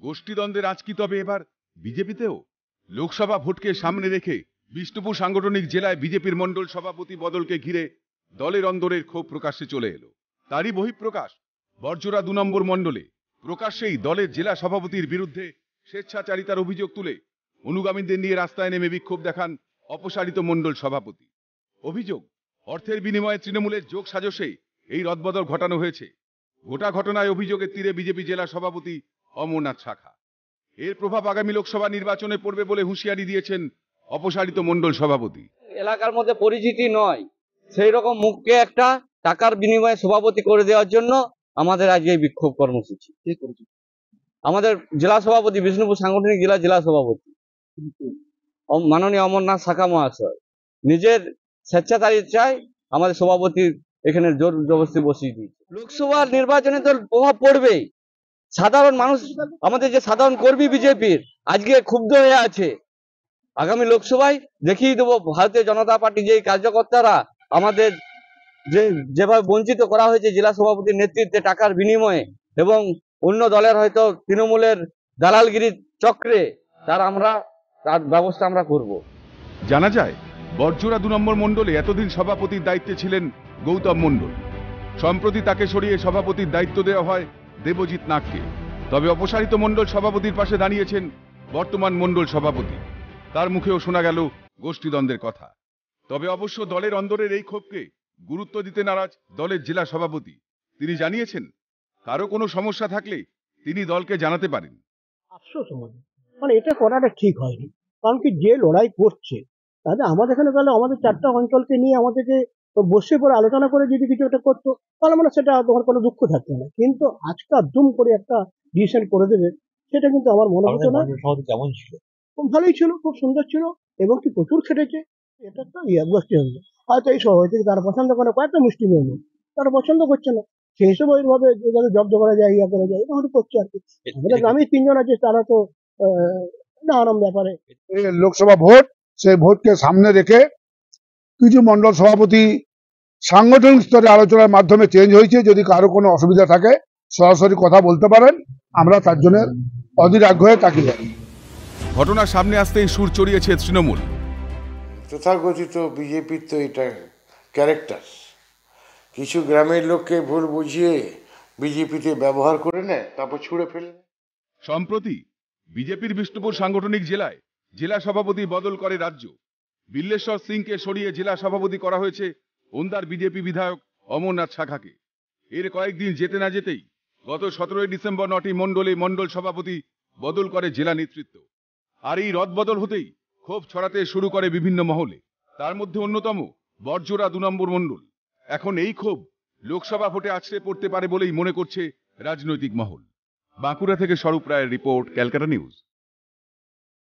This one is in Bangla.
গোষ্ঠীদ্বন্দ্বের আঁচ কি তবে এবার বিজেপিতেও? লোকসভা ভোটকে সামনে রেখে বিষ্ণুপুর সাংগঠনিক জেলায় বিজেপির মণ্ডল সভাপতি বদলকে ঘিরে দলের অন্দরের ক্ষোভ প্রকাশ্যে চলে এলো। তারই বহিঃপ্রকাশ বড়জোড়া 2 নম্বর মণ্ডলে প্রকাশ্যেই দলের জেলা সভাপতির বিরুদ্ধে স্বেচ্ছাচারিতার অভিযোগ তুলে অনুগামীদের নিয়ে রাস্তায় নেমে বিক্ষোভ দেখান অপসারিত মণ্ডল সভাপতি। অভিযোগ, অর্থের বিনিময়ে তৃণমূলের যোগ সাজসে এই রদবদল ঘটানো হয়েছে। গোটা ঘটনায় অভিযোগের তীরে বিজেপি জেলা সভাপতি অমরনাথ শাখা। এর প্রভাব আগামী লোকসভা নির্বাচনে পড়বে বলে হুঁশিয়ারি দিয়েছেন অপসারিত মণ্ডল সভাপতি। এলাকার মধ্যে পরিচিতি নয়, সেই রকম মুখকে একটা টাকার বিনিময়ে সভাপতি করে দেওয়ার জন্য আমাদের আজকে এই বিক্ষোভ কর্মসূচি। আমাদের জেলা সভাপতি, বিষ্ণুপুর সাংগঠনিক জেলা সভাপতি মাননীয় অমরনাথ শাখা মহাশয় নিজের স্বেচ্ছাচারিতায় আমাদের সভাপতির এখানে জোর জবরদস্তি বসিয়ে দিয়েছে। লোকসভা নির্বাচনে তো প্রভাব পড়বেই। সাধারণ মানুষ, আমাদের যে সাধারণ কর্মী বিজেপির আজকে ক্ষুব্ধ হয়ে আছে। আগামী লোকসভায় দেখিয়ে দেবো ভারতীয় জনতা পার্টি যে কার্যকর্তারা আমাদের যেভাবে বঞ্চিত করা হয়েছে জেলা সভাপতির নেতৃত্বে টাকার বিনিময়ে, এবং অন্য দলের হয়তো তৃণমূলের দালালগিরির চক্রে তার ব্যবস্থা আমরা করব। জানা যায়, বড়জোড়া 2 নম্বর মণ্ডলে এতদিন সভাপতির দায়িত্বে ছিলেন গৌতম মণ্ডল। সম্প্রতি তাকে সরিয়ে সভাপতির দায়িত্ব দেওয়া হয় দেবজিৎ নাগকে। তবে অপসারিত মণ্ডল সভাপতির পাশে দাঁড়িয়েছেন বর্তমান মণ্ডল সভাপতি। তার মুখেও শোনা গেল গোষ্ঠীদ্বন্দ্বের কথা। তবে অবশ্য দলের অন্দরের এই ক্ষোভকে গুরুত্ব দিতে নারাজ দলের জেলা সভাপতি। তিনি জানিয়েছেন, কারো কোনো সমস্যা থাকলে তিনি দলকে জানাতে পারেন। আফসোস আমাদের, মানে এটা করাটা ঠিক হয়নি। কারণ কি, যে লড়াই করছে তাহলে আমাদের এখানে, তাহলে আমাদের 4টা অঞ্চলকে নিয়ে আমাদেরকে বসে পরে আলোচনা করে যদি কিছু একটা করতো তাহলে মানে সেটা তোমার কোনো দুঃখ থাকতো না। কিন্তু আজকে দুম করে একটা ডিসিশন করে দেবে, সেটা কিন্তু আমার মনে হতো না। কেমন ছিল? খুব ভালোই ছিল, খুব সুন্দর ছিল, এবং কি প্রচুর খেটেছে। এটা তো গোষ্ঠী হলো হয়তো এই সভাপতি তারা পছন্দ করে, কয়েকটা মুষ্টি মেয়ে তারা পছন্দ করছে না, সেই হিসেবে ওইভাবে জব্দ করা যায়, ইয়া করা যায়, এটা হয়তো করছে আর কি। আমাদের গ্রামে 3 জন আছে, তারা তো নানান ব্যাপারে। লোকসভা ভোট, সেই ভোটকে সামনে রেখে কিছু মণ্ডল সভাপতি সাংগঠনিক স্তরে আলোচনার মাধ্যমে চেঞ্জ হয়েছে। যদি কারো কোনো অসুবিধা থাকে সরাসরি কথা বলতে পারেন, আমরা তার জন্য অধীর আগ্রহে তাকিয়ে আছি। ঘটনার সামনে আসতেই সুর চড়িয়েছে তৃণমূল। তথাকথিত বিজেপির তো এটা ক্যারেক্টার, কিছু গ্রামের লোককে ভুল বুঝিয়ে বিজেপিতে ব্যবহার করে নেয়, তারপর ছুঁড়ে ফেলে। সম্প্রতি বিজেপির বিষ্ণুপুর সাংগঠনিক জেলায় জেলা সভাপতি বদল করে রাজ্য। বিল্লেশ্বর সিংকে সরিয়ে জেলা সভাপতি করা হয়েছে ওন্দার বিজেপি বিধায়ক অমরনাথ শাখাকে। এর কয়েকদিন যেতে না যেতেই গত 17 ডিসেম্বর 9টি মণ্ডলে মণ্ডল সভাপতি বদল করে জেলা নেতৃত্ব। আর এই রদবদল হতেই ক্ষোভ ছড়াতে শুরু করে বিভিন্ন মহলে। তার মধ্যে অন্যতম বড়জোড়া 2 নম্বর মণ্ডল। এখন এই ক্ষোভ লোকসভা ভোটে আছড়ে পড়তে পারে বলেই মনে করছে রাজনৈতিক মহল। বাঁকুড়া থেকে স্বরূপ রায়ের রিপোর্ট, ক্যালকাটা নিউজ।